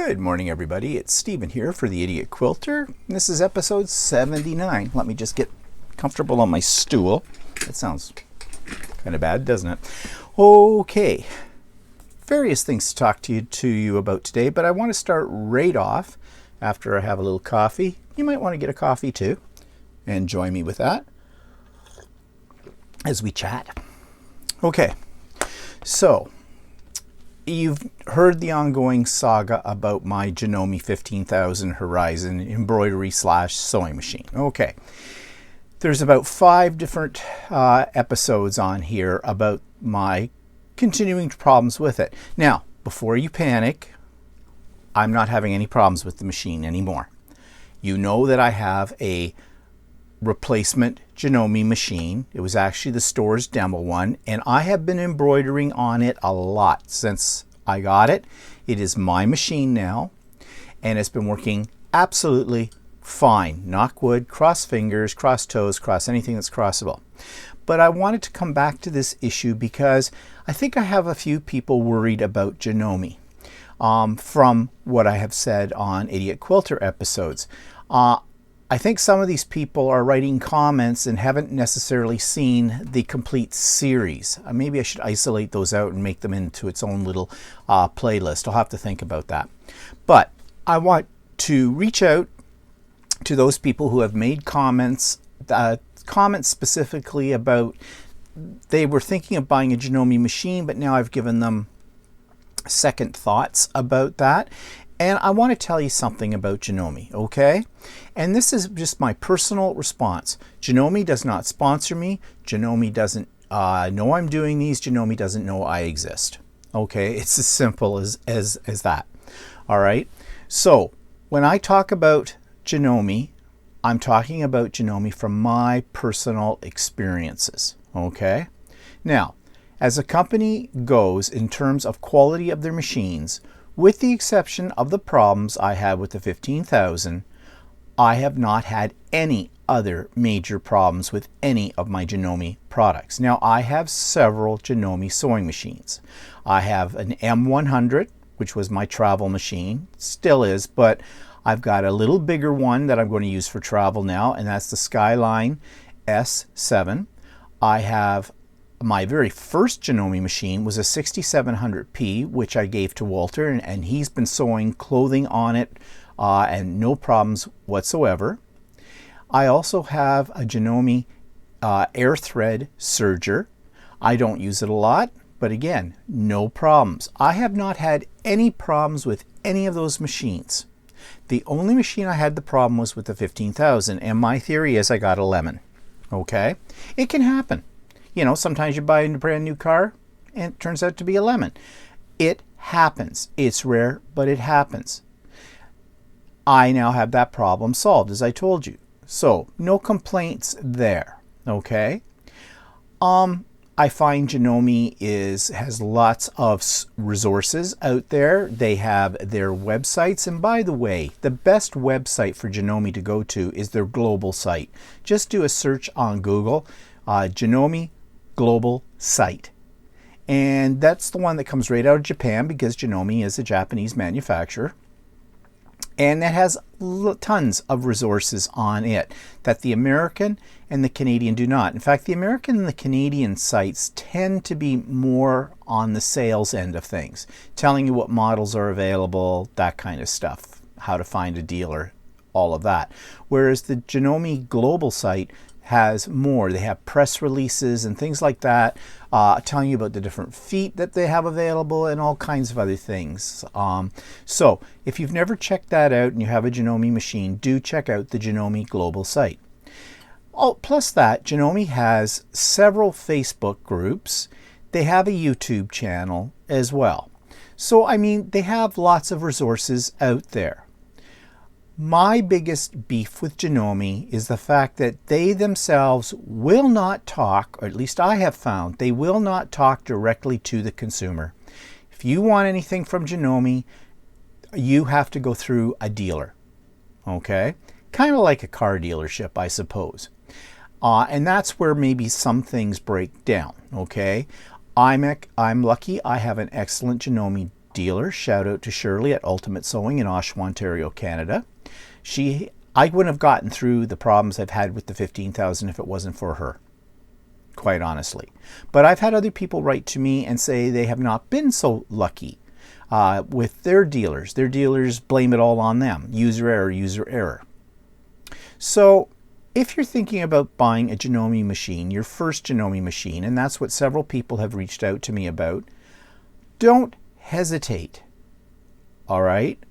Good morning, everybody. It's Stephen here for the Idiot Quilter. This is episode 79. Let me just get comfortable on my stool. That sounds kind of bad, doesn't it? Okay. Various things to talk to you about today, but I want to start right off after I have a little coffee. You might want to get a coffee too and join me with that as we chat. Okay. So, you've heard the ongoing saga about my Janome 15,000 Horizon embroidery / sewing machine. Okay, there's about 5 different episodes on here about my continuing problems with it. Now, before you panic, I'm not having any problems with the machine anymore. You know that I have a replacement Janome machine. It was actually the store's demo one, and I have been embroidering on it a lot since I got it. It is my machine now, and it's been working absolutely fine. Knock wood, cross fingers, cross toes, cross anything that's crossable. But I wanted to come back to this issue because I think I have a few people worried about Janome from what I have said on Idiot Quilter episodes. I think some of these people are writing comments and haven't necessarily seen the complete series. Maybe I should isolate those out and make them into its own little playlist. I'll have to think about that. But I want to reach out to those people who have made comments specifically about they were thinking of buying a Janome machine, but now I've given them second thoughts about that. And I want to tell you something about Janome, okay? And this is just my personal response. Janome does not sponsor me. Janome doesn't know I'm doing these. Janome doesn't know I exist. Okay, it's as simple as that. All right. So when I talk about Janome, I'm talking about Janome from my personal experiences. Okay. Now, as a company goes in terms of quality of their machines, with the exception of the problems I had with the 15,000, I have not had any other major problems with any of my Janome products. Now, I have several Janome sewing machines. I have an M100, which was my travel machine, still is, but I've got a little bigger one that I'm going to use for travel now, and that's the Skyline S7. I have my very first Janome machine was a 6700P, which I gave to Walter, and he's been sewing clothing on it and no problems whatsoever. I also have a Janome air thread serger. I don't use it a lot, but again, no problems. I have not had any problems with any of those machines. The only machine I had the problem was with the 15,000, and my theory is I got a lemon. Okay? It can happen. You know, sometimes you buy a brand new car and it turns out to be a lemon. It happens. It's rare, but it happens. I now have that problem solved, as I told you. So, no complaints there. Okay? I find Janome has lots of resources out there. They have their websites, and by the way, the best website for Janome to go to is their global site. Just do a search on Google, Janome global site, and that's the one that comes right out of Japan because Janome is a Japanese manufacturer, and it has tons of resources on it that the American and the Canadian do not. In fact, the American and the Canadian sites tend to be more on the sales end of things, telling you what models are available, that kind of stuff, how to find a dealer, all of that. Whereas the Janome global site has more. They have press releases and things like that, telling you about the different feet that they have available and all kinds of other things. So if you've never checked that out and you have a Janome machine, do check out the Janome global site. Oh, plus that, Janome has several Facebook groups. They have a YouTube channel as well. So, I mean, they have lots of resources out there. My biggest beef with Janome is the fact that they themselves will not talk, or at least I have found, they will not talk directly to the consumer. If you want anything from Janome, you have to go through a dealer, okay? Kind of like a car dealership, I suppose. And that's where maybe some things break down, okay? I'm lucky I have an excellent Janome dealer. Shout out to Shirley at Ultimate Sewing in Oshawa, Ontario, Canada. I wouldn't have gotten through the problems I've had with the 15,000 if it wasn't for her, quite honestly. But I've had other people write to me and say they have not been so lucky with their dealers. Their dealers blame it all on them. User error, user error. So if you're thinking about buying a Janome machine, your first Janome machine, and that's what several people have reached out to me about, don't hesitate. All right?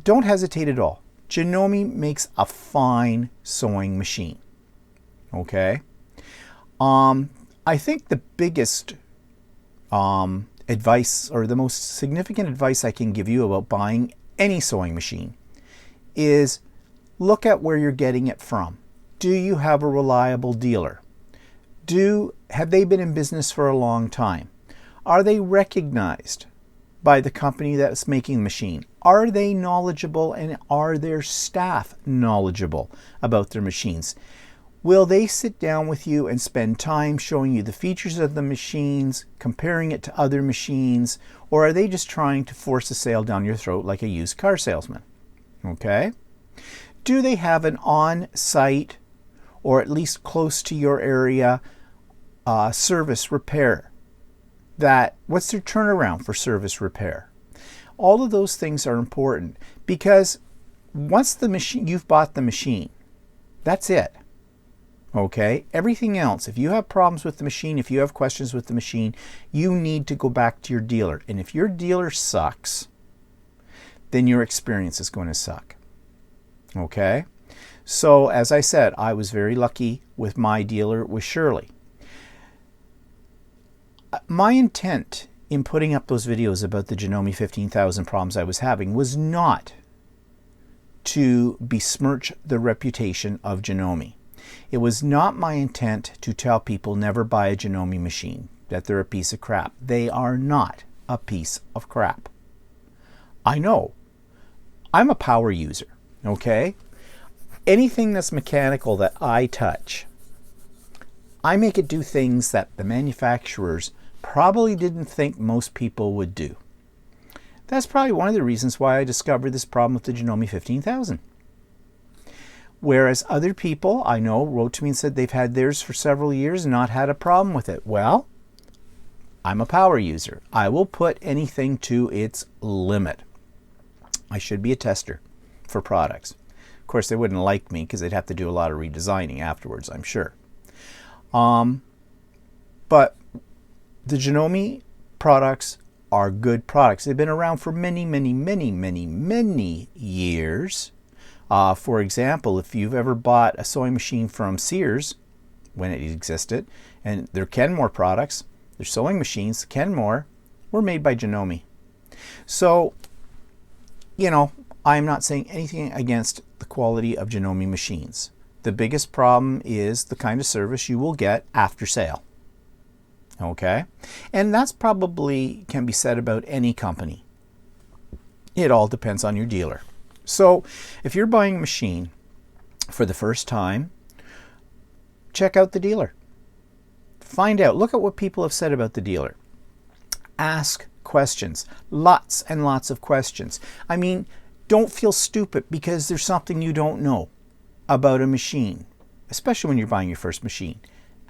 Don't hesitate at all. Janome makes a fine sewing machine. Okay? I think the biggest advice, or the most significant advice I can give you about buying any sewing machine, is look at where you're getting it from. Do you have a reliable dealer? Have they been in business for a long time? Are they recognized by the company that's making the machine? Are they knowledgeable, and are their staff knowledgeable about their machines? Will they sit down with you and spend time showing you the features of the machines, comparing it to other machines, or are they just trying to force a sale down your throat like a used car salesman? Okay? Do they have an on-site, or at least close to your area, service repair? What's their turnaround for service repair? All of those things are important, because once you've bought the machine, that's it. Okay? Everything else, if you have problems with the machine, if you have questions with the machine, you need to go back to your dealer. And if your dealer sucks, then your experience is going to suck. Okay? So, as I said, I was very lucky with my dealer, with Shirley. My intent in putting up those videos about the Janome 15,000 problems I was having was not to besmirch the reputation of Janome. It was not my intent to tell people never buy a Janome machine, that they're a piece of crap. They are not a piece of crap. I know. I'm a power user, okay? Anything that's mechanical that I touch, I make it do things that the manufacturers probably didn't think most people would do. That's probably one of the reasons why I discovered this problem with the Janome 15,000. Whereas other people I know wrote to me and said they've had theirs for several years and not had a problem with it. Well, I'm a power user. I will put anything to its limit. I should be a tester for products. Of course, they wouldn't like me because they'd have to do a lot of redesigning afterwards, I'm sure. But the Janome products are good products. They've been around for many, many, many, many, many years. For example, if you've ever bought a sewing machine from Sears, when it existed, and their Kenmore products, their sewing machines, Kenmore, were made by Janome. So, you know, I'm not saying anything against the quality of Janome machines. The biggest problem is the kind of service you will get after sale. Okay? And that's probably can be said about any company. It all depends on your dealer. So if you're buying a machine for the first time, check out the dealer. Find out. Look at what people have said about the dealer. Ask questions. Lots and lots of questions. I mean, don't feel stupid because there's something you don't know about a machine, especially when you're buying your first machine.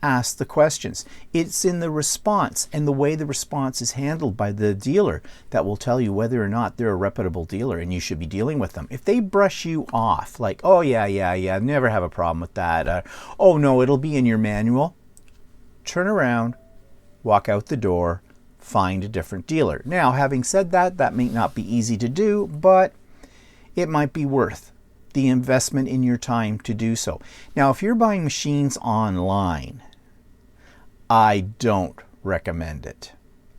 Ask the questions. It's in the response and the way the response is handled by the dealer that will tell you whether or not they're a reputable dealer and you should be dealing with them. If they brush you off like, oh yeah, never have a problem with that. Oh no, it'll be in your manual. Turn around, walk out the door, find a different dealer. Now, having said that, that may not be easy to do, but it might be worth the investment in your time to do so. Now, if you're buying machines online, I don't recommend it,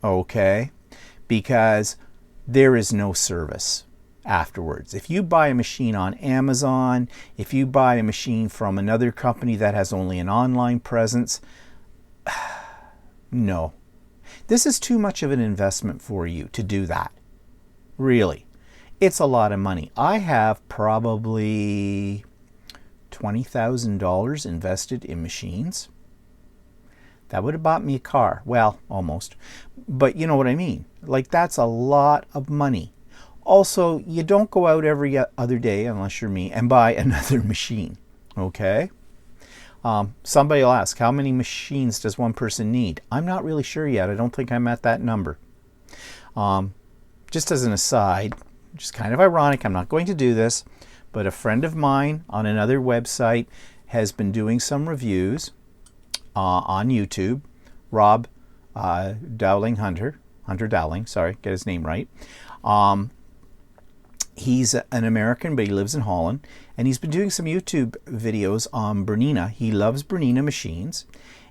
okay? Because there is no service afterwards. If you buy a machine on Amazon, if you buy a machine from another company that has only an online presence, no. This is too much of an investment for you to do that. Really. It's a lot of money. I have probably $20,000 invested in machines. That would have bought me a car. Well, almost. But you know what I mean. Like, that's a lot of money. Also, you don't go out every other day, unless you're me, and buy another machine. Okay? Somebody will ask, how many machines does one person need? I'm not really sure yet. I don't think I'm at that number. Just as an aside, which is kind of ironic, I'm not going to do this, but a friend of mine on another website has been doing some reviews on YouTube. Rob Dowling Hunter Dowling, sorry, get his name right. He's an American, but he lives in Holland, and he's been doing some YouTube videos on Bernina. He loves Bernina machines,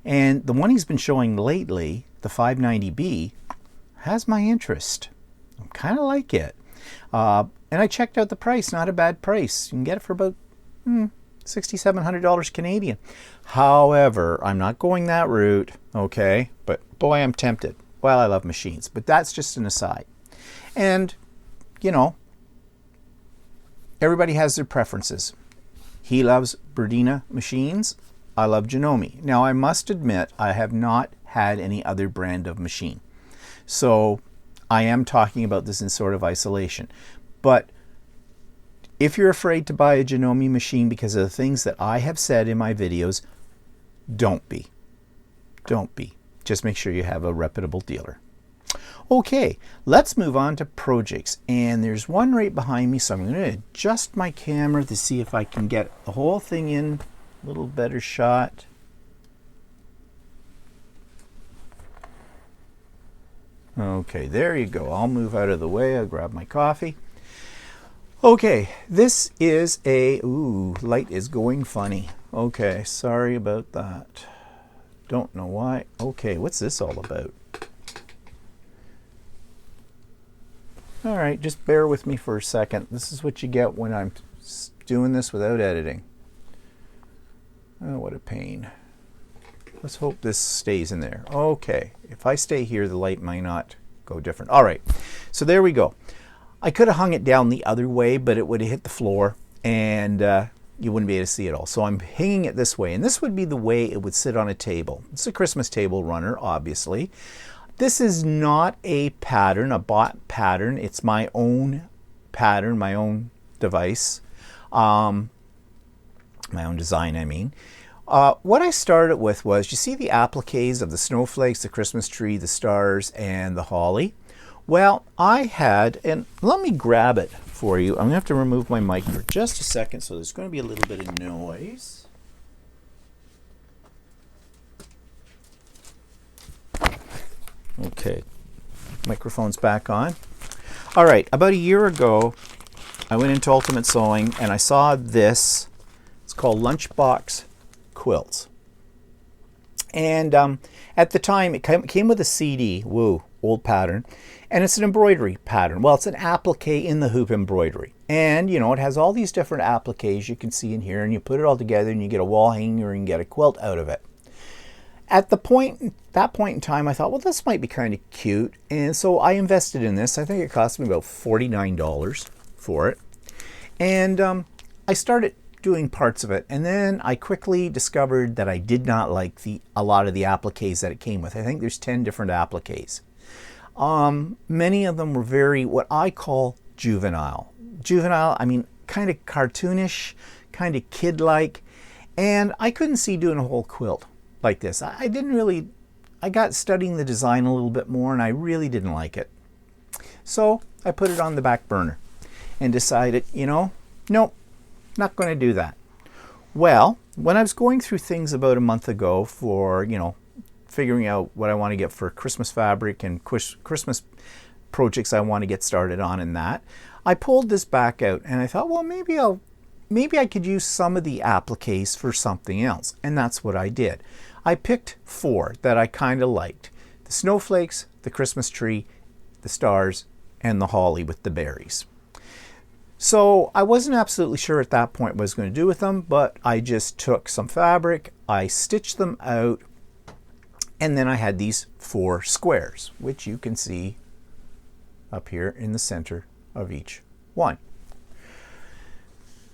and the one he's been showing lately, the 590B, has my interest. I kind of like it. And I checked out the price, not a bad price. You can get it for about $6,700 Canadian. However, I'm not going that route, okay? But boy, I'm tempted. Well, I love machines, but that's just an aside. And, you know, everybody has their preferences. He loves Bernina machines. I love Janome. Now, I must admit, I have not had any other brand of machine. So I am talking about this in sort of isolation. But if you're afraid to buy a Janome machine because of the things that I have said in my videos, don't be. Don't be. Just make sure you have a reputable dealer. Okay, let's move on to projects. And there's one right behind me, so I'm going to adjust my camera to see if I can get the whole thing in a little better shot. Okay, there you go. I'll move out of the way. I'll grab my coffee. Okay, this is a... Ooh, light is going funny. Okay, sorry about that. Don't know why. Okay, what's this all about? All right, just bear with me for a second. This is what you get when I'm doing this without editing. Oh, what a pain. Let's hope this stays in there. Okay, if I stay here, the light might not go different. All right, so there we go. I could have hung it down the other way, but it would have hit the floor and you wouldn't be able to see it all. So I'm hanging it this way, and this would be the way it would sit on a table. It's a Christmas table runner, obviously. This is not a pattern, a bought pattern. It's my own pattern, my own device, my own design, I mean. What I started with was, you see the appliques of the snowflakes, the Christmas tree, the stars, and the holly? Well, I had, and let me grab it for you. I'm going to have to remove my mic for just a second, so there's going to be a little bit of noise. Okay, microphone's back on. All right, about a year ago, I went into Ultimate Sewing and I saw this. It's called Lunchbox Quilts. And at the time, it came with a CD, woo, old pattern, and it's an embroidery pattern. Well, it's an applique in the hoop embroidery. And, you know, it has all these different appliques you can see in here, and you put it all together and you get a wall hanging or you can get a quilt out of it. At that point in time, I thought, well, this might be kind of cute. And so I invested in this. I think it cost me about $49 for it. And I started doing parts of it. And then I quickly discovered that I did not like a lot of the appliques that it came with. I think there's 10 different appliques. Many of them were very, what I call juvenile. Juvenile, I mean, kind of cartoonish, kind of kid-like. And I couldn't see doing a whole quilt like this. I got studying the design a little bit more and I really didn't like it. So I put it on the back burner and decided, you know, nope, not going to do that. Well, when I was going through things about a month ago for, you know, figuring out what I want to get for Christmas fabric and Christmas projects I want to get started on and that, I pulled this back out and I thought, well, maybe I could use some of the appliques for something else. And that's what I did. I picked 4 that I kind of liked. The snowflakes, the Christmas tree, the stars, and the holly with the berries. So I wasn't absolutely sure at that point what I was going to do with them, but I just took some fabric, I stitched them out, and then I had these 4 squares, which you can see up here in the center of each one.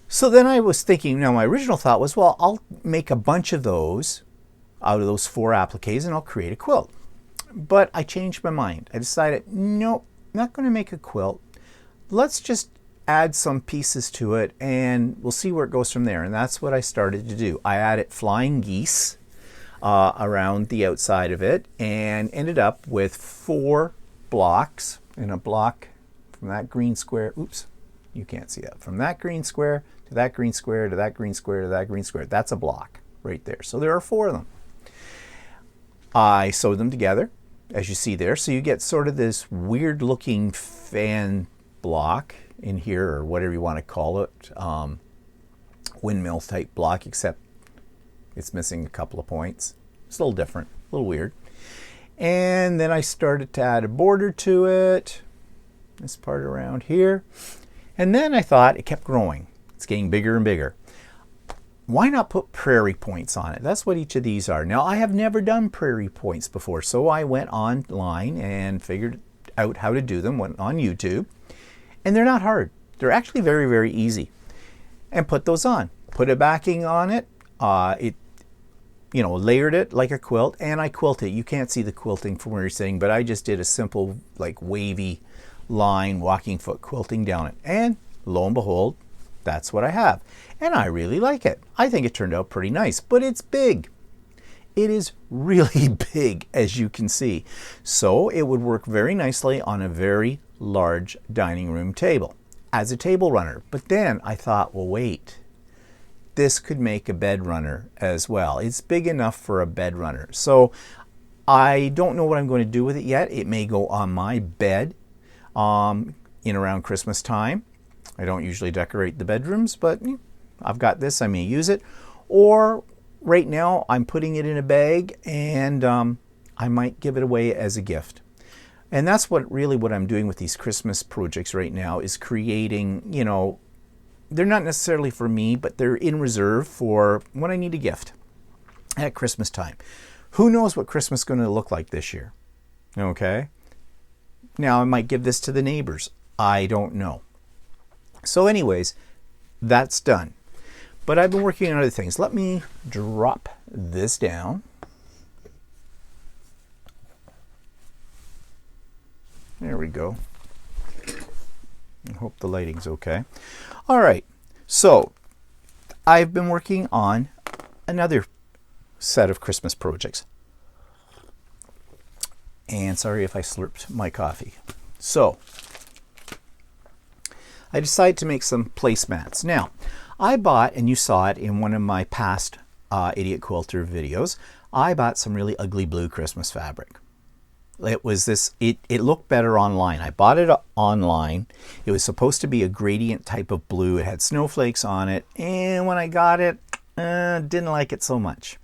So then I was thinking, now my original thought was, well, I'll make a bunch of those out of those 4 appliques and I'll create a quilt. But I changed my mind. I decided, nope, not going to make a quilt. Let's just add some pieces to it and we'll see where it goes from there. And that's what I started to do. I added flying geese around the outside of it and ended up with 4 blocks in a block from that green square. Oops, you can't see that. From that green square to that green square to that green square to that green square. That's a block right there. So there are 4 of them. I sewed them together, as you see there. So you get sort of this weird looking fan block in here, or whatever you want to call it, windmill type block, except it's missing a couple of points. It's a little different, a little weird. And then I started to add a border to it, this part around here. And then I thought it kept growing. It's getting bigger and bigger. Why not put Prairie Points on it? That's what each of these are. Now, I have never done Prairie Points before, so I went online and figured out how to do them, went on YouTube. And they're not hard. They're actually very, very easy. And put those on. Put a backing on it. Layered it like a quilt, and I quilted. You can't see the quilting from where you're sitting, but I just did a simple, like, wavy line walking foot quilting down it. And lo and behold, that's what I have. And I really like it. I think it turned out pretty nice, but it's big. It is really big, as you can see. So it would work very nicely on a very large dining room table as a table runner. But then I thought, well, wait, this could make a bed runner as well. It's big enough for a bed runner. So I don't know what I'm going to do with it yet. It may go on my bed in around Christmas time. I don't usually decorate the bedrooms, but I've got this. I may use it. Or right now I'm putting it in a bag, and I might give it away as a gift. And that's what I'm doing with these Christmas projects right now, is creating, they're not necessarily for me, but they're in reserve for when I need a gift at Christmas time. Who knows what Christmas is going to look like this year? Okay. Now I might give this to the neighbors. I don't know. So anyways, that's done. But I've been working on other things. Let me drop this down. There we go. I hope the lighting's okay. All right, so I've been working on another set of Christmas projects. And sorry if I slurped my coffee. So I decided to make some placemats. Now, I bought, and you saw it in one of my past Idiot Quilter videos, I bought some really ugly blue Christmas fabric. It was this, it looked better online. I bought it online. It was supposed to be a gradient type of blue. It had snowflakes on it. And when I got it, didn't like it so much.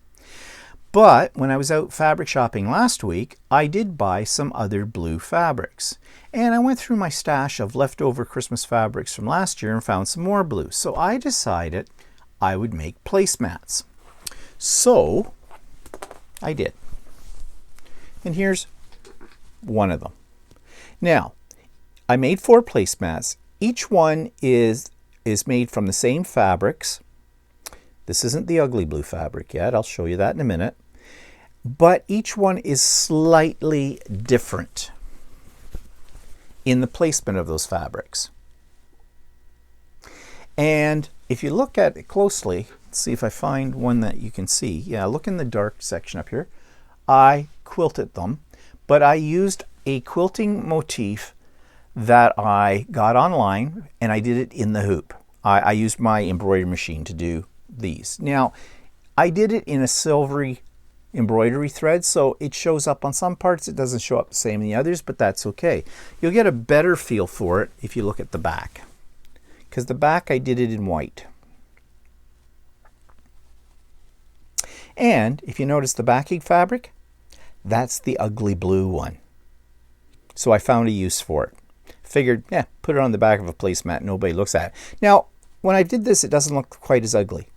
But when I was out fabric shopping last week, I did buy some other blue fabrics. And I went through my stash of leftover Christmas fabrics from last year and found some more blue. So I decided I would make placemats. So I did. And here's one of them. Now, I made 4 placemats. Each one is made from the same fabrics. This isn't the ugly blue fabric yet. I'll show you that in a minute. But each one is slightly different in the placement of those fabrics. And if you look at it closely, let's see if I find one that you can see. Yeah, look in the dark section up here. I quilted them, but I used a quilting motif that I got online, and I did it in the hoop. I used my embroidery machine to do these. Now, I did it in a silvery embroidery thread, so it shows up on some parts. It doesn't show up the same in the others, but that's okay. You'll get a better feel for it if you look at the back, because the back I did it in white. And if you notice the backing fabric, that's the ugly blue one. So I found a use for it. Figured, put it on the back of a placemat, nobody looks at it. Now, when I did this, it doesn't look quite as ugly.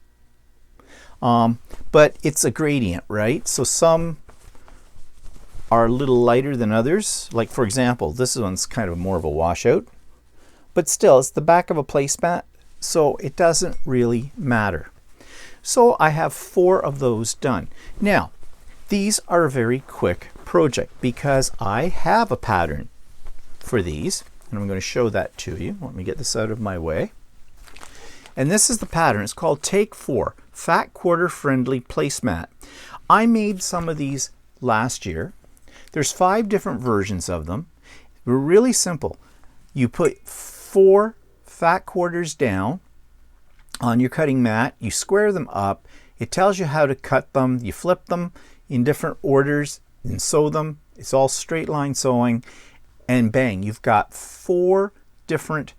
But it's a gradient, right? So some are a little lighter than others. Like, for example, this one's kind of more of a washout. But still, it's the back of a placemat, so it doesn't really matter. So I have 4 of those done. Now, These are a very quick project because I have a pattern for these, and I'm going to show that to you. Let me get this out of my way. And this is the pattern. It's called Take 4 Fat Quarter Friendly Placemat. I made some of these last year. There's 5 different versions of them. They're really simple. You put 4 fat quarters down on your cutting mat, you square them up, it tells you how to cut them, you flip them in different orders and sew them. It's all straight line sewing, and bang, you've got 4 different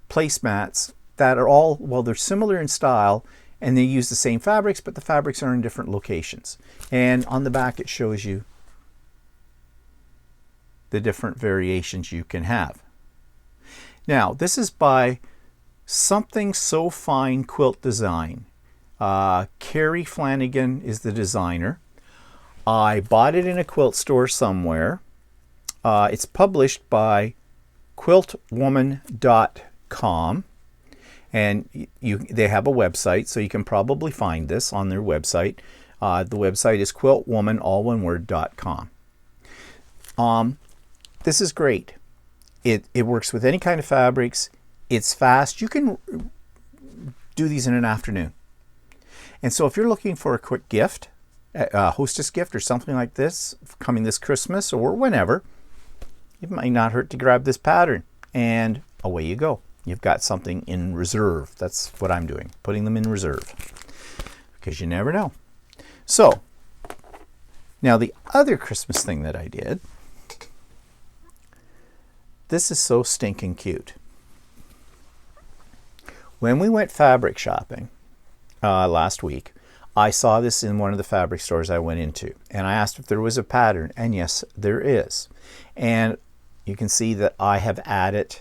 placemats that are all, well, they're similar in style and they use the same fabrics, but the fabrics are in different locations. And on the back it shows you the different variations you can have. Now, this is by Something So Fine Quilt Design. Carrie Flanagan is the designer. I bought it in a quilt store somewhere. It's published by quiltwoman.com, and they have a website, so you can probably find this on their website. The website is quiltwoman.com. This is great. It works with any kind of fabrics. It's fast. You can do these in an afternoon. And so if you're looking for a quick gift, a hostess gift or something like this, coming this Christmas or whenever, it might not hurt to grab this pattern. And away you go. You've got something in reserve. That's what I'm doing, putting them in reserve. Because you never know. So, now the other Christmas thing that I did, this is so stinking cute. When we went fabric shopping last week, I saw this in one of the fabric stores I went into, and I asked if there was a pattern, and yes, there is. And you can see that I have added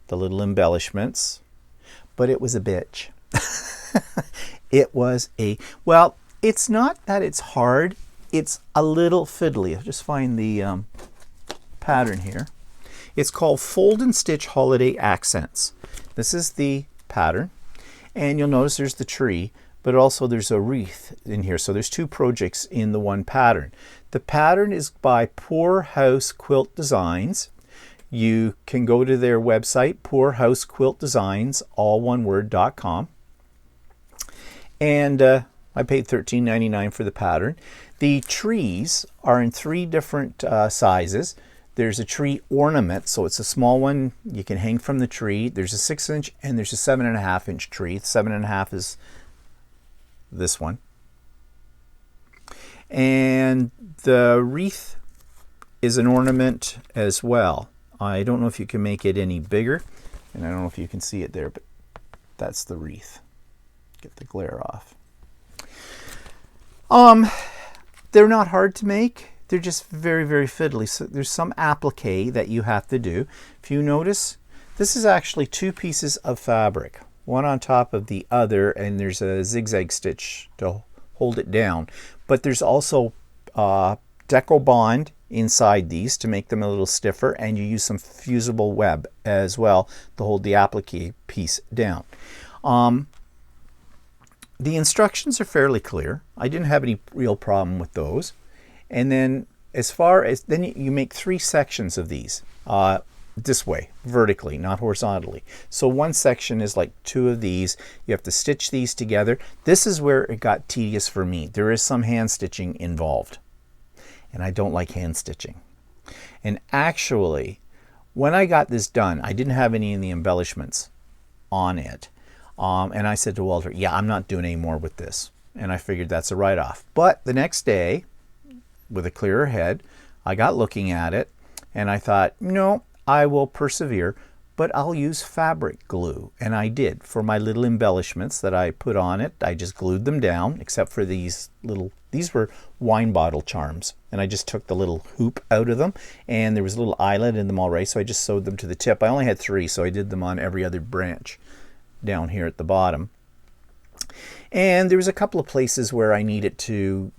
the little embellishments, but it was a bitch. It was well, it's not that it's hard, it's a little fiddly. I'll just find the pattern here. It's called Fold and Stitch Holiday Accents. This is the pattern, and you'll notice there's the tree, but also there's a wreath in here. So there's 2 projects in the one pattern. The pattern is by Poor House Quilt Designs. You can go to their website, Poorhouse Quilt Designs, all one word.com. And I paid $13.99 for the pattern. The trees are in 3 different sizes. There's a tree ornament, so it's a small one you can hang from the tree. There's a 6-inch and there's a 7.5-inch tree. The 7.5 is this one. And the wreath is an ornament as well. I don't know if you can make it any bigger, and I don't know if you can see it there, but that's the wreath. Get the glare off. They're not hard to make. They're just very, very fiddly. So there's some applique that you have to do. If you notice, this is actually 2 pieces of fabric, one on top of the other, and there's a zigzag stitch to hold it down. But there's also Deco Bond inside these to make them a little stiffer, and you use some fusible web as well to hold the applique piece down. The instructions are fairly clear. I didn't have any real problem with those. And then as far as, then you make 3 sections of these this way, vertically, not horizontally. So one section is like 2 of these. You have to stitch these together. This is where it got tedious for me. There is some hand stitching involved, and I don't like hand stitching. And actually, when I got this done, I didn't have any of the embellishments on it. And I said to Walter, yeah, I'm not doing any more with this. And I figured that's a write-off. But the next day, with a clearer head, I got looking at it, and I thought, no, I will persevere, but I'll use fabric glue. And I did. For my little embellishments that I put on it, I just glued them down, except for these were wine bottle charms. And I just took the little hoop out of them, and there was a little eyelet in them already, so I just sewed them to the tip. I only had 3, so I did them on every other branch down here at the bottom. And there was a couple of places where I needed to,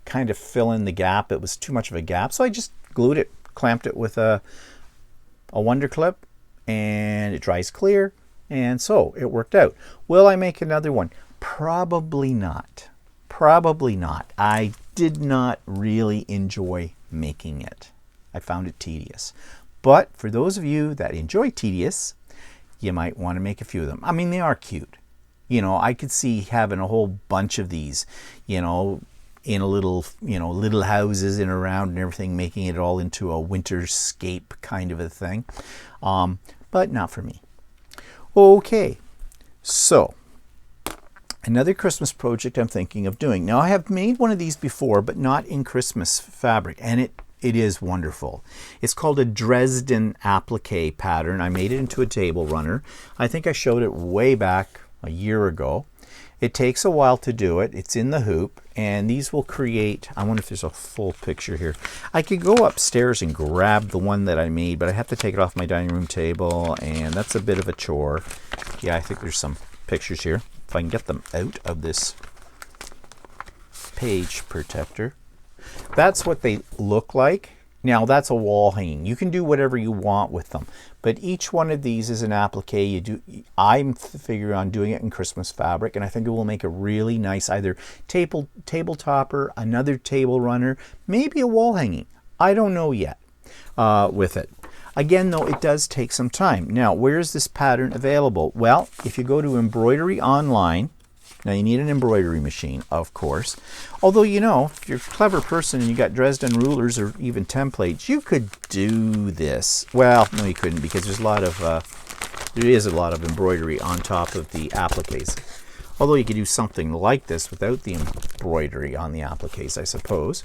kind of fill in the gap. It was too much of a gap, so I just glued it, clamped it with a Wonder Clip, and it dries clear, and so it worked out. Will I make another one? Probably not. Probably not. I did not really enjoy making it. I found it tedious. But for those of you that enjoy tedious, you might want to make a few of them. I mean, they are cute. You know, I could see having a whole bunch of these, you know, in a little, you know, little houses and around and everything, making it all into a winterscape kind of a thing. But not for me. Okay, so another Christmas project I'm thinking of doing. Now, I have made one of these before, but not in Christmas fabric, and it is wonderful. It's called a Dresden applique pattern. I made it into a table runner. I think I showed it way back a year ago. It takes a while to do it. It's in the hoop, and these will create, I wonder if there's a full picture here. I could go upstairs and grab the one that I made, but I have to take it off my dining room table, and that's a bit of a chore. Yeah, I think there's some pictures here. If I can get them out of this page protector. That's what they look like. Now, that's a wall hanging. You can do whatever you want with them, but each one of these is an applique. I'm figuring on doing it in Christmas fabric, and I think it will make a really nice either table topper, another table runner, maybe a wall hanging. I don't know yet with it. Again, though, it does take some time. Now, where is this pattern available? Well, if you go to Embroidery Online, now you need an embroidery machine, of course. Although, you know, if you're a clever person and you got Dresden rulers or even templates, you could do this. Well, no, you couldn't, because there's a lot of there is a lot of embroidery on top of the appliques. Although you could do something like this without the embroidery on the appliques, I suppose.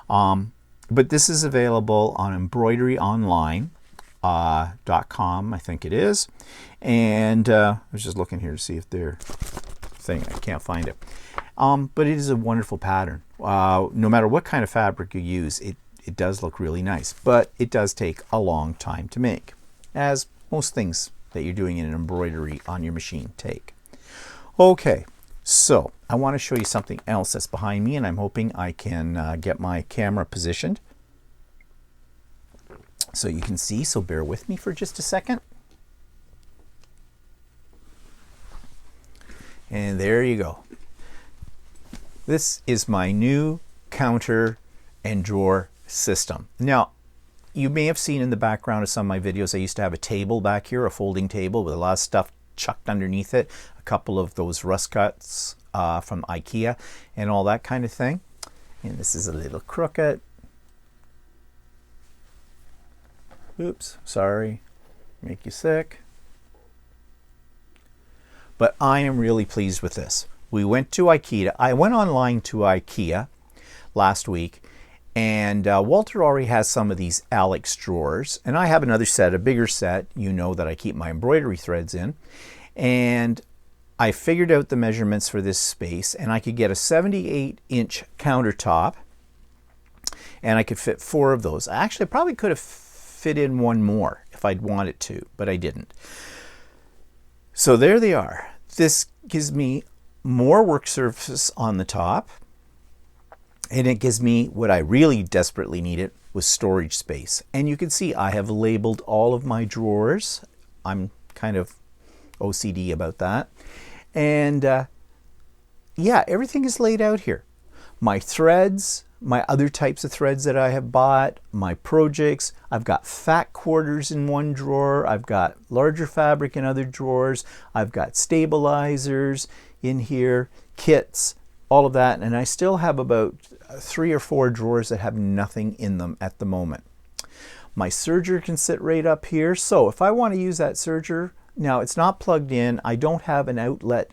But this is available on embroideryonline.com, I think it is. And I was just looking here to see if they're thing. I can't find it. But it is a wonderful pattern. No matter what kind of fabric you use, it does look really nice. But it does take a long time to make, as most things that you're doing in an embroidery on your machine take. Okay, so I want to show you something else that's behind me, and I'm hoping I can get my camera positioned so you can see. So bear with me for just a second. And there you go. This is my new counter and drawer system. Now, you may have seen in the background of some of my videos, I used to have a table back here, a folding table with a lot of stuff chucked underneath it, a couple of those rust cuts from IKEA and all that kind of thing. And this is a little crooked. Oops, sorry, make you sick. But I am really pleased with this. We went to IKEA. I went online to IKEA last week, and Walter already has some of these Alex drawers, and I have another set, a bigger set, you know, that I keep my embroidery threads in. And I figured out the measurements for this space, and I could get a 78-inch countertop, and I could fit 4 of those. Actually, I probably could have fit in one more if I'd wanted to, but I didn't. So there they are. This gives me more work surface on the top, and it gives me what I really desperately needed was storage space. And you can see I have labeled all of my drawers. I'm kind of OCD about that. And yeah, everything is laid out here. My threads, my other types of threads that I have bought, my projects. I've got fat quarters in one drawer. I've got larger fabric in other drawers. I've got stabilizers in here, kits, all of that. And I still have about 3 or 4 drawers that have nothing in them at the moment. My serger can sit right up here. So if I want to use that serger, now it's not plugged in. I don't have an outlet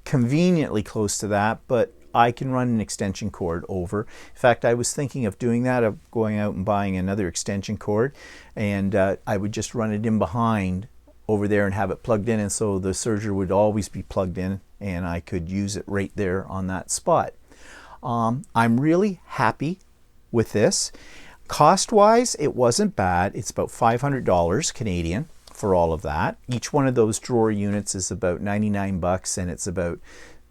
conveniently close to that, but I can run an extension cord over. In fact, I was thinking of doing that, of going out and buying another extension cord, and I would just run it in behind over there and have it plugged in, and so the serger would always be plugged in and I could use it right there on that spot. I'm really happy with this. Cost-wise, it wasn't bad. It's about $500 Canadian for all of that. Each one of those drawer units is about 99 bucks, and it's about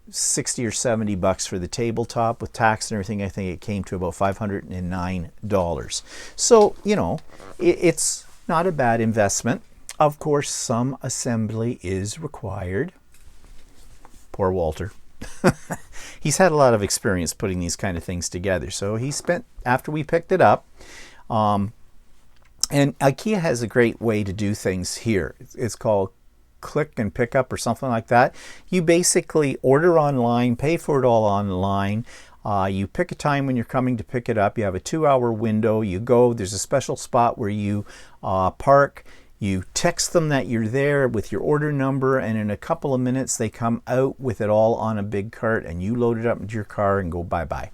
60 or 70 bucks for the tabletop with tax and everything. I think it came to about $509. So, you know, it's not a bad investment. Of course, some assembly is required. Poor Walter. He's had a lot of experience putting these kind of things together. So he spent, after we picked it up, and IKEA has a great way to do things here. It's called click and pick up or something like that. You basically order online, pay for it all online. You pick a time when you're coming to pick it up. You have a 2-hour window. You go, there's a special spot where you park. You text them that you're there with your order number, and in a couple of minutes they come out with it all on a big cart, and you load it up into your car and go bye-bye.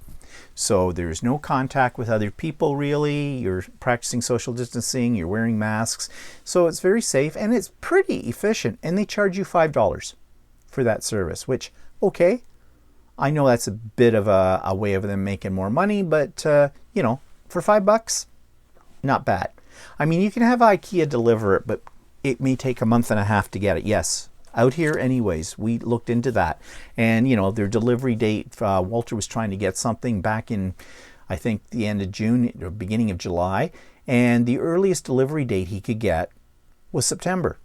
So there's no contact with other people really. You're practicing social distancing, you're wearing masks. So it's very safe and it's pretty efficient, and they charge you $5 for that service, which, okay, I know that's a bit of a way of them making more money, but you know, for $5, not bad. I mean, you can have IKEA deliver it, but it may take a month and a half to get it. Yes, out here anyways, we looked into that. And, you know, their delivery date, Walter was trying to get something back in, I think, the end of June or beginning of July. And the earliest delivery date he could get was September.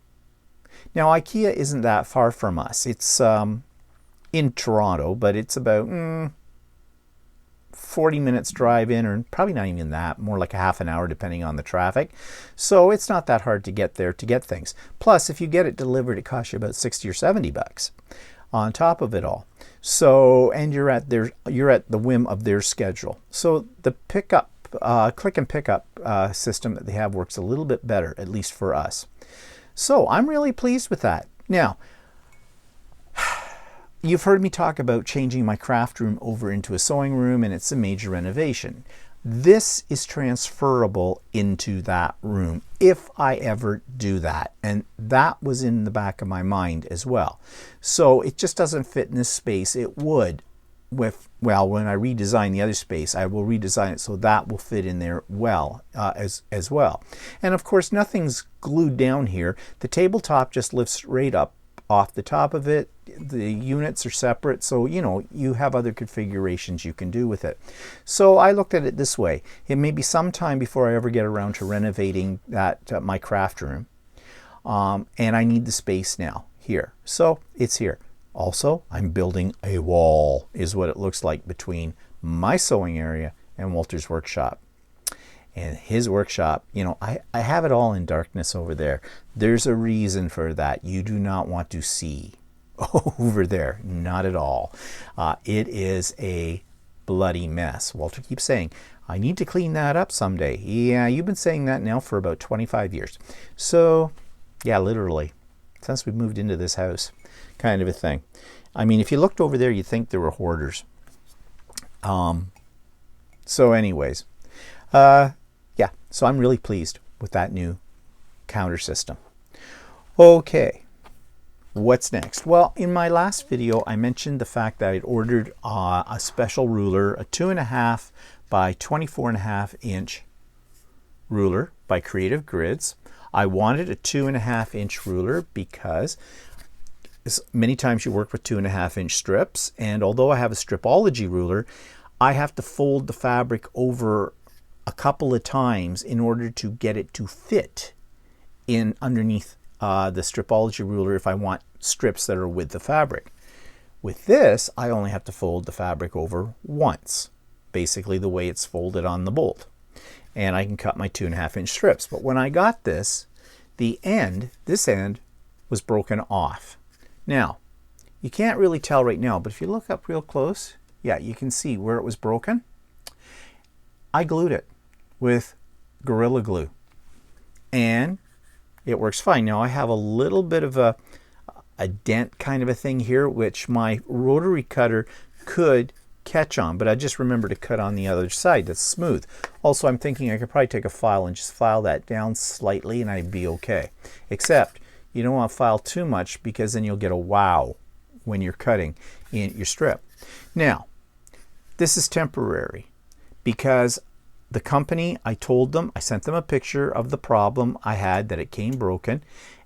Now, IKEA isn't that far from us. It's in Toronto, but it's about 40 minutes drive in, or probably not even that, more like a half an hour depending on the traffic. So it's not that hard to get there to get things. Plus, if you get it delivered, it costs you about 60 or 70 bucks on top of it all. So, and you're at the whim of their schedule. So the pickup, click and pickup system that they have works a little bit better, at least for us. So I'm really pleased with that. Now, you've heard me talk about changing my craft room over into a sewing room, and it's a major renovation. This is transferable into that room if I ever do that. And that was in the back of my mind as well. So it just doesn't fit in this space. It would with, well, when I redesign the other space, I will redesign it so that will fit in there well as well. And of course, nothing's glued down here. The tabletop just lifts right up off the top of it. The units are separate, so you know, you have other configurations you can do with it. So I looked at it this way: it may be some time before I ever get around to renovating that my craft room, and I need the space now here, so it's here. Also, I'm building a wall, is what it looks like between my sewing area and Walter's workshop. And his workshop, you know, I have it all in darkness over there. There's a reason for that. You do not want to see over there. Not at all. It is a bloody mess. Walter keeps saying, I need to clean that up someday. Yeah, you've been saying that now for about 25 years. So, yeah, literally, since we moved into this house, kind of a thing. I mean, if you looked over there, you'd think there were hoarders. So anyways, yeah, so I'm really pleased with that new counter system. Okay, what's next? Well, in my last video, I mentioned the fact that I'd ordered a special ruler, a 2.5 by 24.5 inch ruler by Creative Grids. I wanted a 2.5 inch ruler because many times you work with 2.5 inch strips, and although I have a stripology ruler, I have to fold the fabric over a couple of times in order to get it to fit in underneath the stripology ruler if I want strips that are with the fabric. With this, I only have to fold the fabric over once, basically the way it's folded on the bolt. And I can cut my 2.5 inch strips. But when I got this end was broken off. Now, you can't really tell right now, but if you look up real close, yeah, you can see where it was broken. I glued it with Gorilla Glue, and it works fine. Now I have a little bit of a dent kind of a thing here, which my rotary cutter could catch on, but I just remember to cut on the other side that's smooth. Also, I'm thinking I could probably take a file and just file that down slightly and I'd be okay. Except you don't want to file too much, because then you'll get a wow when you're cutting in your strip. Now, this is temporary because the company, I told them, I sent them a picture of the problem I had, that it came broken,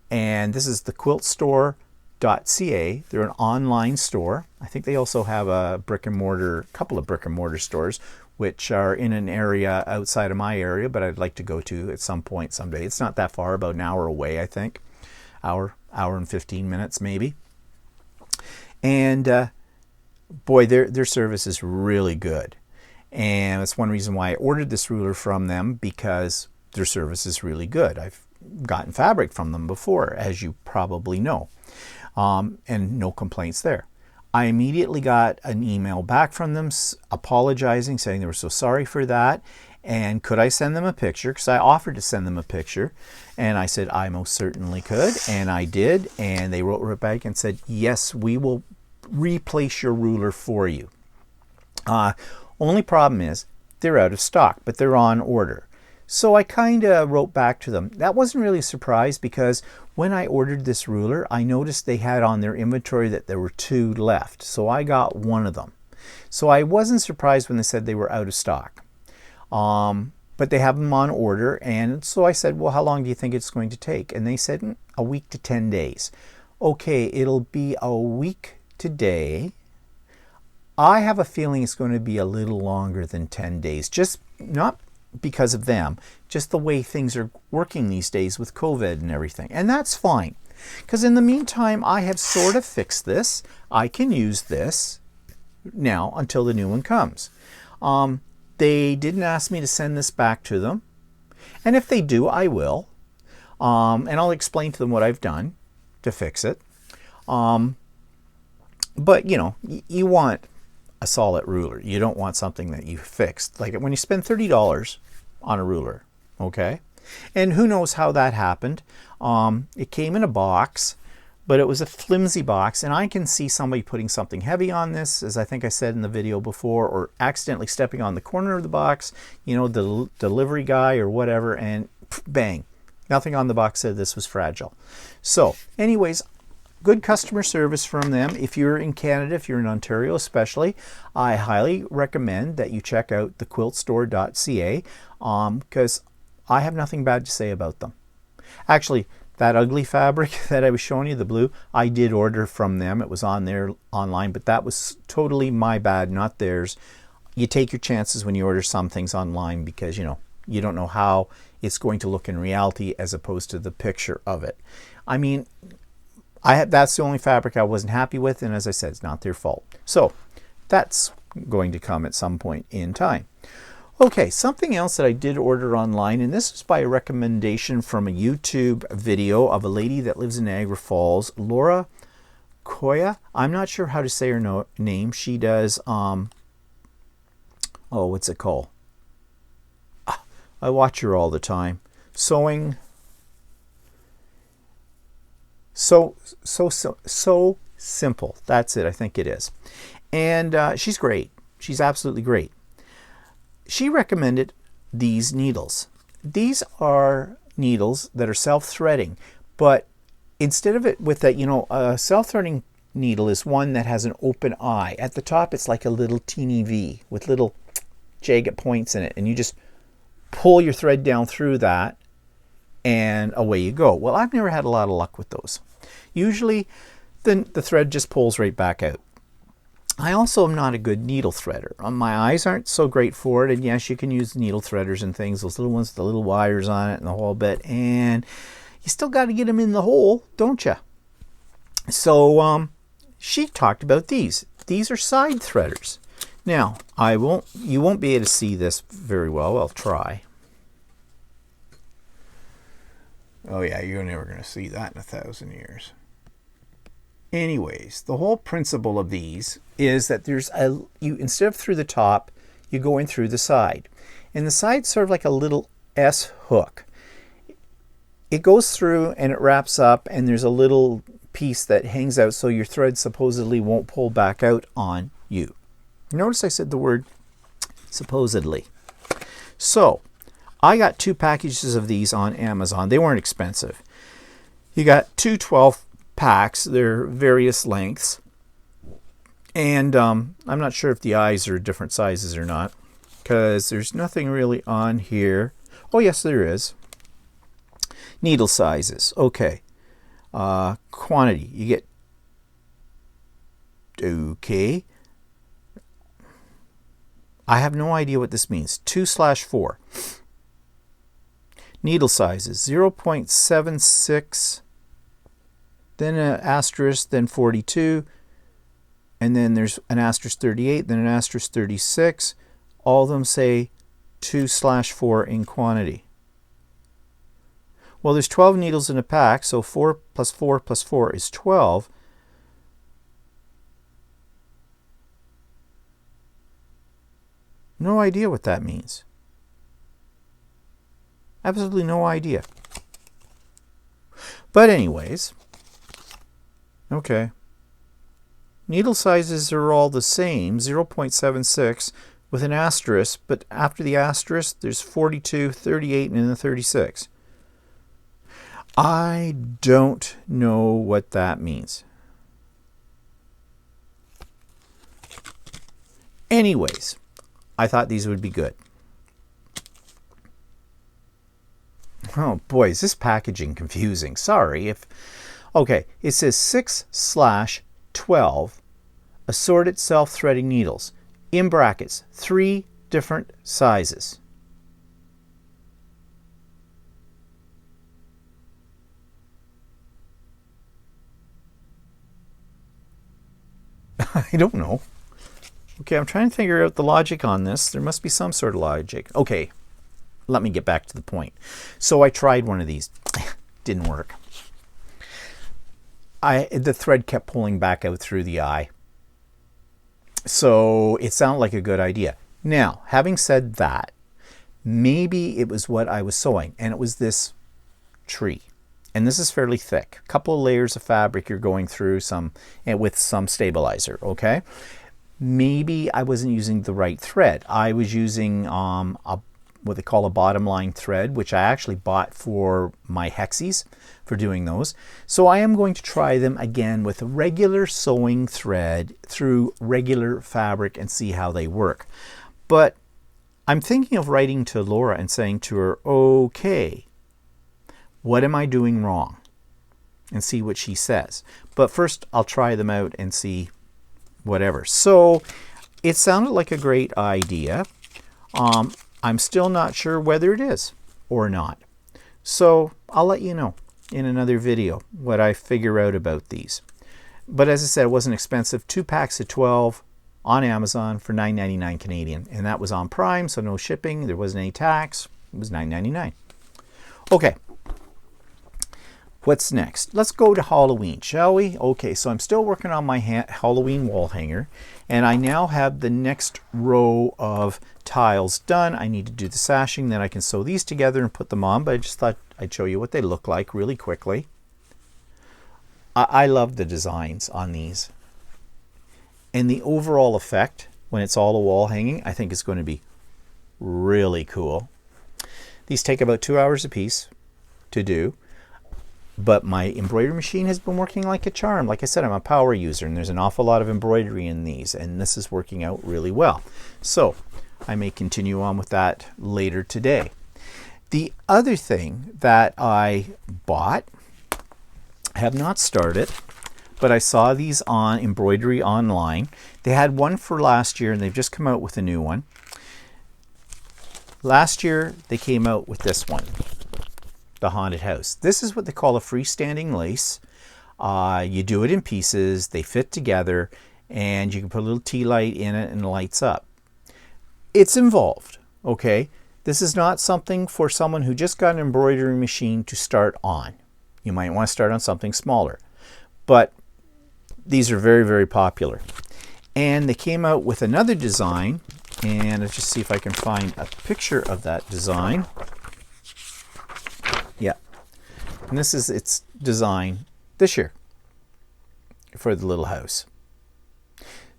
and this is the quiltstore.ca. They're an online store. I think they also have a couple of brick and mortar stores, which are in an area outside of my area, but I'd like to go to at some point someday. It's not that far, about an hour away, I think. Hour and 15 minutes maybe. And boy, their service is really good. And that's one reason why I ordered this ruler from them, because their service is really good. I've gotten fabric from them before, as you probably know, and no complaints there. I immediately got an email back from them apologizing, saying they were so sorry for that, and could I send them a picture, because I offered to send them a picture, and I said I most certainly could, and I did, and they wrote right back and said, yes, we will replace your ruler for you. Only problem is they're out of stock, but they're on order. So I kind of wrote back to them. That wasn't really a surprise, because when I ordered this ruler, I noticed they had on their inventory that there were 2 left. So I got one of them. So I wasn't surprised when they said they were out of stock. But they have them on order. And so I said, well, how long do you think it's going to take? And they said a week to 10 days. Okay, it'll be a week today. I have a feeling it's going to be a little longer than 10 days, just not because of them, just the way things are working these days with COVID and everything. And that's fine, because in the meantime, I have sort of fixed this. I can use this now until the new one comes. They didn't ask me to send this back to them. And if they do, I will. And I'll explain to them what I've done to fix it. But, you know, you want a solid ruler. You don't want something that you fixed. Like when you spend $30 on a ruler, okay? And who knows how that happened. It came in a box, but it was a flimsy box, and I can see somebody putting something heavy on this, as I think I said in the video before, or accidentally stepping on the corner of the box, you know, the delivery guy or whatever, and bang, nothing on the box said this was fragile. So anyways, good customer service from them. If you're in Canada, if you're in Ontario especially, I highly recommend that you check out thequiltstore.ca, because I have nothing bad to say about them. Actually, that ugly fabric that I was showing you, the blue, I did order from them. It was on there online, but that was totally my bad, not theirs. You take your chances when you order some things online, because, you know, you don't know how it's going to look in reality as opposed to the picture of it. I mean, that's the only fabric I wasn't happy with, and as I said, it's not their fault. So that's going to come at some point in time. Okay, something else that I did order online, and this was by a recommendation from a YouTube video of a lady that lives in Niagara Falls, Laura Koya. I'm not sure how to say her name. She does, what's it called? I watch her all the time. Sewing. So simple. That's it. I think it is. And she's great. She's absolutely great. She recommended these needles. These are needles that are self-threading, but instead of it with that, you know, a self-threading needle is one that has an open eye. At the top, it's like a little teeny V with little jagged points in it, and you just pull your thread down through that, and away you go. Well, I've never had a lot of luck with those. Usually, the thread just pulls right back out. I also am not a good needle threader. My eyes aren't so great for it, and yes, you can use needle threaders and things, those little ones with the little wires on it and the whole bit, and you still got to get them in the hole, don't you? So she talked about these. These are side threaders. Now, you won't be able to see this very well. I'll try. Oh yeah, you're never going to see that in 1,000 years. Anyways, the whole principle of these is that instead of through the top, you go in through the side. And the side's sort of like a little S hook. It goes through and it wraps up, and there's a little piece that hangs out so your thread supposedly won't pull back out on you. Notice I said the word supposedly. So, I got 2 packages of these on Amazon. They weren't expensive. You got 2 12 packs. They're various lengths. And I'm not sure if the eyes are different sizes or not, because there's nothing really on here. Oh, yes, there is. Needle sizes. Okay. Quantity. You get... Okay. I have no idea what this means. 2/4. Needle sizes. 0.76, then an asterisk, then 42, and then there's an asterisk 38, then an asterisk 36. All of them say 2/4 in quantity. Well, there's 12 needles in a pack, so 4 plus 4 plus 4 is 12. No idea what that means. Absolutely no idea. But anyways, okay. Needle sizes are all the same, 0.76 with an asterisk, but after the asterisk, there's 42, 38, and then 36. I don't know what that means. Anyways, I thought these would be good. Oh boy, is this packaging confusing. Sorry if... Okay, it says 6/12 assorted self-threading needles. In brackets, 3 different sizes. I don't know. Okay, I'm trying to figure out the logic on this. There must be some sort of logic. Okay, let me get back to the point. So I tried one of these. Didn't work. The thread kept pulling back out through the eye. So it sounded like a good idea. Now, having said that, maybe it was what I was sewing, and it was this tree. And this is fairly thick. A couple of layers of fabric you're going through with some stabilizer, okay? Maybe I wasn't using the right thread. I was using what they call a bottom line thread, which I actually bought for my hexies for doing those. So I am going to try them again with a regular sewing thread through regular fabric and see how they work. But I'm thinking of writing to Laura and saying to her, okay, what am I doing wrong? And see what she says. But first I'll try them out and see whatever. So it sounded like a great idea. I'm still not sure whether it is or not. So I'll let you know in another video what I figure out about these. But as I said, it wasn't expensive. 2 packs of 12 on Amazon for $9.99 Canadian. And that was on Prime, so no shipping. There wasn't any tax. It was $9.99. Okay. What's next? Let's go to Halloween, shall we? Okay, so I'm still working on my Halloween wall hanger, and I now have the next row of tiles done. I need to do the sashing, then I can sew these together and put them on, but I just thought I'd show you what they look like really quickly. I love the designs on these. And the overall effect, when it's all a wall hanging, I think is going to be really cool. These take about 2 hours a piece to do. But my embroidery machine has been working like a charm. Like I said, I'm a power user, and there's an awful lot of embroidery in these, and this is working out really well. So I may continue on with that later today. The other thing that I bought, I have not started, but I saw these on embroidery online. They had one for last year, and they've just come out with a new one. Last year, they came out with this one. The haunted house. This is what they call a freestanding lace. You do it in pieces, they fit together, and you can put a little tea light in it and it lights up. It's involved, okay? This is not something for someone who just got an embroidery machine to start on. You might want to start on something smaller. But these are very, very popular. And they came out with another design, and let's just see if I can find a picture of that design. Yeah, and this is its design this year for the little house.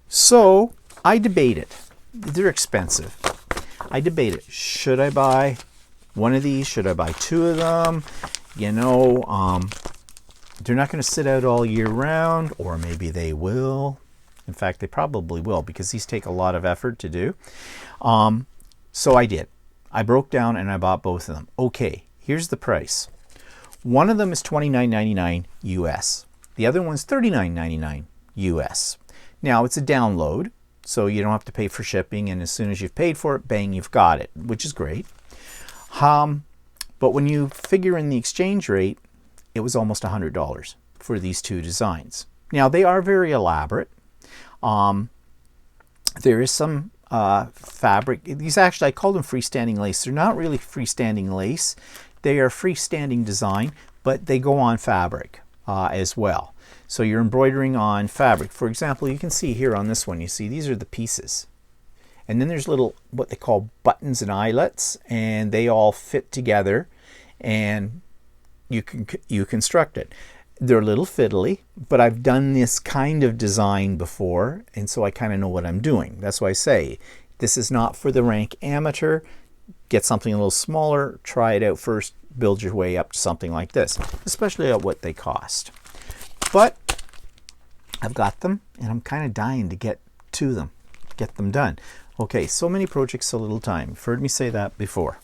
So I debated. They're expensive. I debated, should I buy one of these? Should I buy 2 of them? You know, they're not going to sit out all year round, or maybe they will. In fact, they probably will, because these take a lot of effort to do. So I did. I broke down and I bought both of them. Okay. Here's the price. One of them is $29.99 US. The other one's $39.99 US. Now it's a download, so you don't have to pay for shipping, and as soon as you've paid for it, bang, you've got it, which is great. But when you figure in the exchange rate, it was almost $100 for these 2 designs. Now they are very elaborate. There is some fabric. These actually, I call them freestanding lace. They're not really freestanding lace. They are freestanding design, but they go on fabric as well. So you're embroidering on fabric. For example, you can see here on this one, you see these are the pieces. And then there's little, what they call buttons and eyelets, and they all fit together, and you construct it. They're a little fiddly, but I've done this kind of design before, and so I kind of know what I'm doing. That's why I say this is not for the rank amateur. Get something a little smaller, try it out first, build your way up to something like this, especially at what they cost. But I've got them, and I'm kind of dying to get to them, get them done. Okay, so many projects, so little time. You've heard me say that before.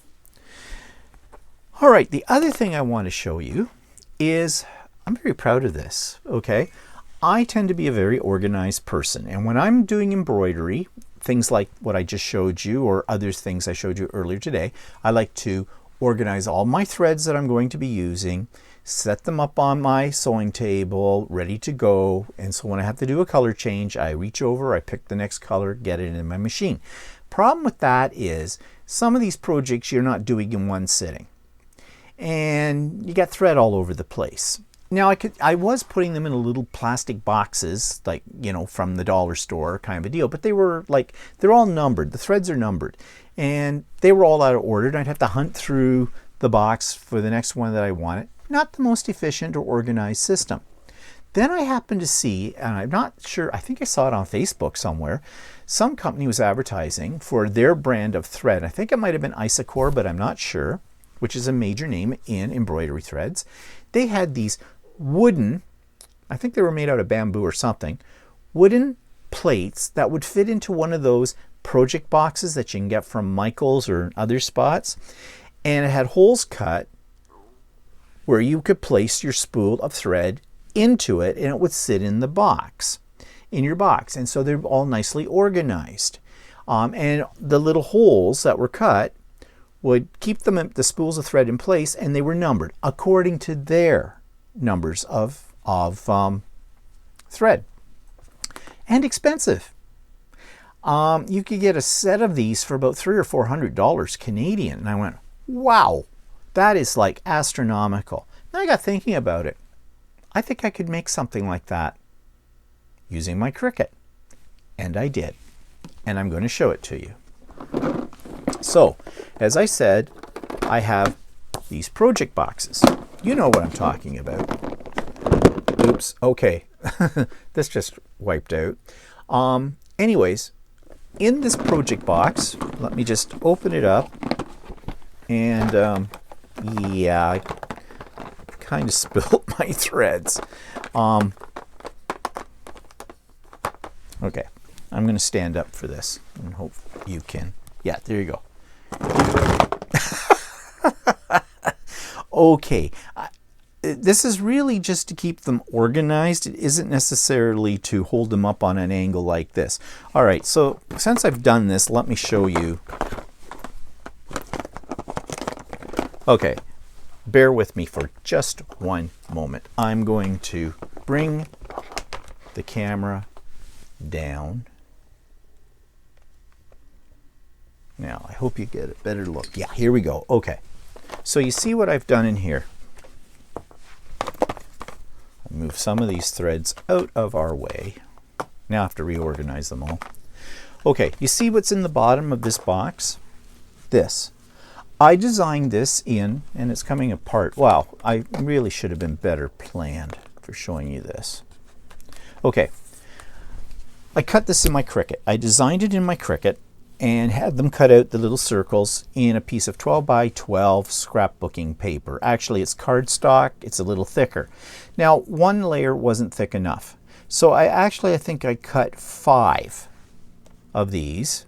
All right, the other thing I want to show you is, I'm very proud of this, okay? I tend to be a very organized person, and when I'm doing embroidery, things like what I just showed you or other things I showed you earlier today, I like to organize all my threads that I'm going to be using, set them up on my sewing table, ready to go, and so when I have to do a color change, I reach over, I pick the next color, get it in my machine. Problem with that is, some of these projects you're not doing in one sitting, and you got thread all over the place. Now I was putting them in little plastic boxes, like, you know, from the dollar store kind of a deal, but they were like, they're all numbered, the threads are numbered, and they were all out of order, and I'd have to hunt through the box for the next one that I wanted. Not the most efficient or organized system. Then I happened to see, and I'm not sure, I think I saw it on Facebook somewhere, some company was advertising for their brand of thread. I think it might have been Isocor, but I'm not sure, which is a major name in embroidery threads. They had these wooden, I think they were made out of bamboo or something, wooden plates that would fit into one of those project boxes that you can get from Michael's or other spots. And it had holes cut where you could place your spool of thread into it, and it would sit in the box, in your box. And so they're all nicely organized. And the little holes that were cut would keep them, the spools of thread in place, and they were numbered according to their numbers of thread. And expensive. You could get a set of these for about $300 or $400 Canadian. And I went, wow, that is like astronomical. Then I got thinking about it. I think I could make something like that using my Cricut. And I did. And I'm going to show it to you. So, as I said, I have these project boxes. You know what I'm talking about. Oops, okay. This just wiped out. Anyways, in this project box, let me just open it up. And yeah, I kind of spilled my threads. Okay, I'm going to stand up for this and hope you can. Yeah, there you go. Okay, this is really just to keep them organized. It isn't necessarily to hold them up on an angle like this. All right, so since I've done this, let me show you. Okay, bear with me for just one moment. I'm going to bring the camera down. Now, I hope you get a better look. Yeah, here we go. Okay, so you see what I've done in here. I'll move some of these threads out of our way. Now I have to reorganize them all. Okay, you see what's in the bottom of this box? This. I designed this in, and it's coming apart. Wow, I really should have been better planned for showing you this. Okay, I cut this in my Cricut. I designed it in my Cricut and had them cut out the little circles in a piece of 12 by 12 scrapbooking paper. Actually, it's cardstock. It's a little thicker. Now, one layer wasn't thick enough. So I think I cut 5 of these.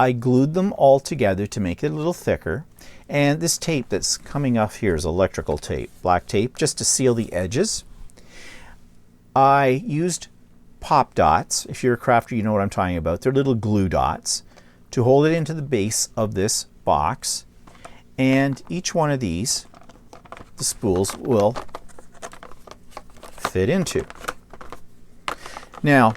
I glued them all together to make it a little thicker. And this tape that's coming off here is electrical tape, black tape, just to seal the edges. I used pop dots. If you're a crafter, you know what I'm talking about. They're little glue dots to hold it into the base of this box. And each one of these, the spools will fit into. Now,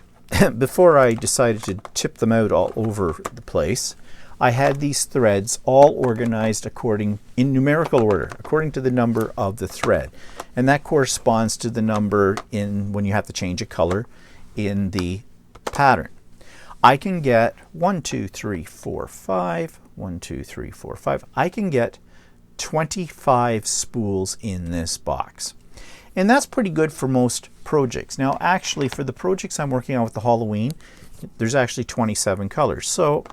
before I decided to tip them out all over the place, I had these threads all organized in numerical order, according to the number of the thread. And that corresponds to the number when you have to change a color in the pattern. I can get 1, 2, 3, 4, 5, 1, 2, 3, 4, 5. I can get 25 spools in this box. And that's pretty good for most projects. Now, actually, for the projects I'm working on with the Halloween, there's actually 27 colors. So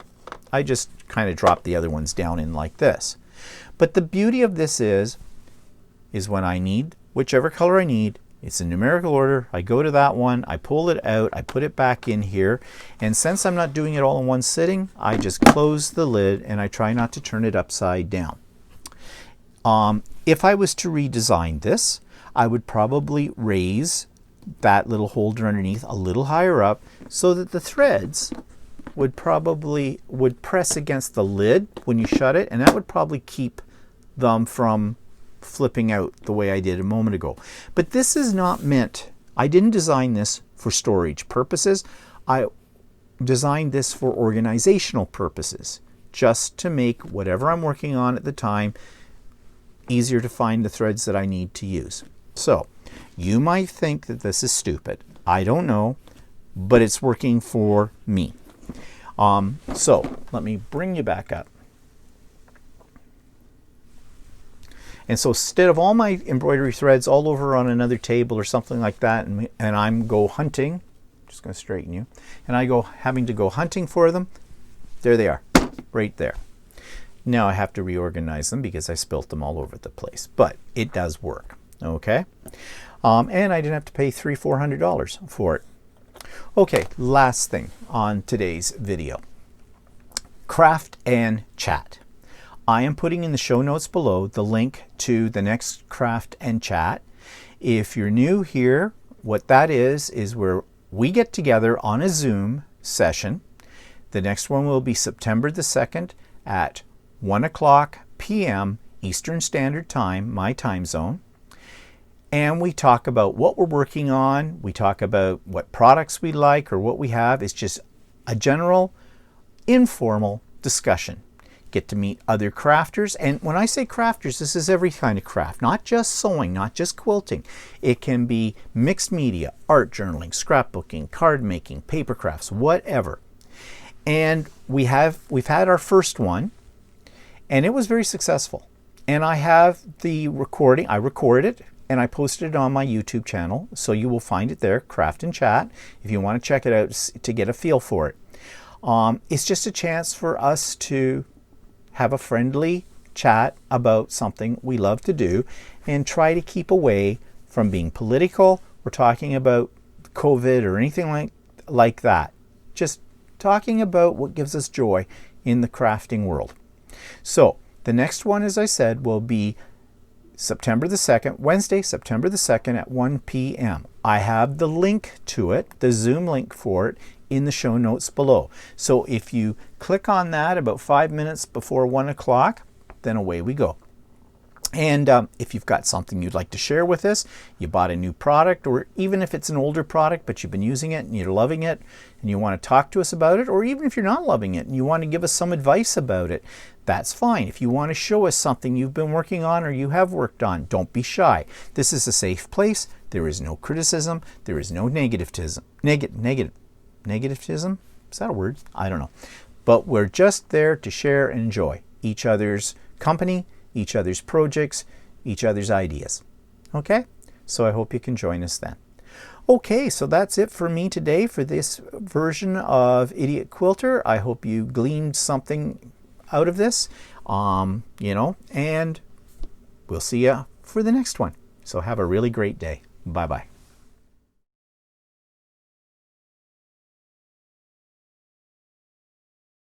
I just kind of drop the other ones down in like this. But the beauty of this is when I need whichever color I need, it's in numerical order. I go to that one, I pull it out, I put it back in here. And since I'm not doing it all in one sitting, I just close the lid and I try not to turn it upside down. If I was to redesign this, I would probably raise that little holder underneath a little higher up so that the threads would press against the lid when you shut it, and that would probably keep them from flipping out the way I did a moment ago. But this is not meant, I didn't design this for storage purposes. I designed this for organizational purposes, just to make whatever I'm working on at the time easier to find the threads that I need to use. So you might think that this is stupid. I don't know, but it's working for me. So let me bring you back up. And so instead of all my embroidery threads all over on another table or something like that, and I'm go hunting, just going to straighten you, and I go having to go hunting for them, there they are, right there. Now I have to reorganize them because I spilt them all over the place, but it does work, okay? And I didn't have to pay $300-400 for it. Okay, last thing on today's video. Craft and chat. I am putting in the show notes below the link to the next craft and chat. If you're new here, what that is where we get together on a Zoom session. The next one will be September the 2nd at 1:00 p.m. Eastern Standard Time, my time zone. And we talk about what we're working on. We talk about what products we like or what we have. It's just a general, informal discussion. Get to meet other crafters. And when I say crafters, this is every kind of craft, not just sewing, not just quilting. It can be mixed media, art journaling, scrapbooking, card making, paper crafts, whatever. And we've had our first one, and it was very successful. And I have the recording. I recorded it and I posted it on my YouTube channel, so you will find it there, Craft and Chat, if you want to check it out to get a feel for it. It's just a chance for us to have a friendly chat about something we love to do and try to keep away from being political or talking about COVID or anything like that. Just talking about what gives us joy in the crafting world. So the next one, as I said, will be September the 2nd, Wednesday, September the 2nd at 1 p.m. I have the link to it, the Zoom link for it, in the show notes below. So if you click on that about 5 minutes before 1 o'clock, then away we go. And if you've got something you'd like to share with us, you bought a new product, or even if it's an older product but you've been using it and you're loving it and you want to talk to us about it, or even if you're not loving it and you want to give us some advice about it, that's fine. If you want to show us something you've been working on or you have worked on, don't be shy. This is a safe place. There is no criticism. There is no negativism. Negativism? Is that a word? I don't know. But we're just there to share and enjoy each other's company, each other's projects, each other's ideas. Okay? So I hope you can join us then. Okay, so that's it for me today for this version of Idiot Quilter. I hope you gleaned something out of this, and we'll see you for the next one. So have a really great day. Bye-bye.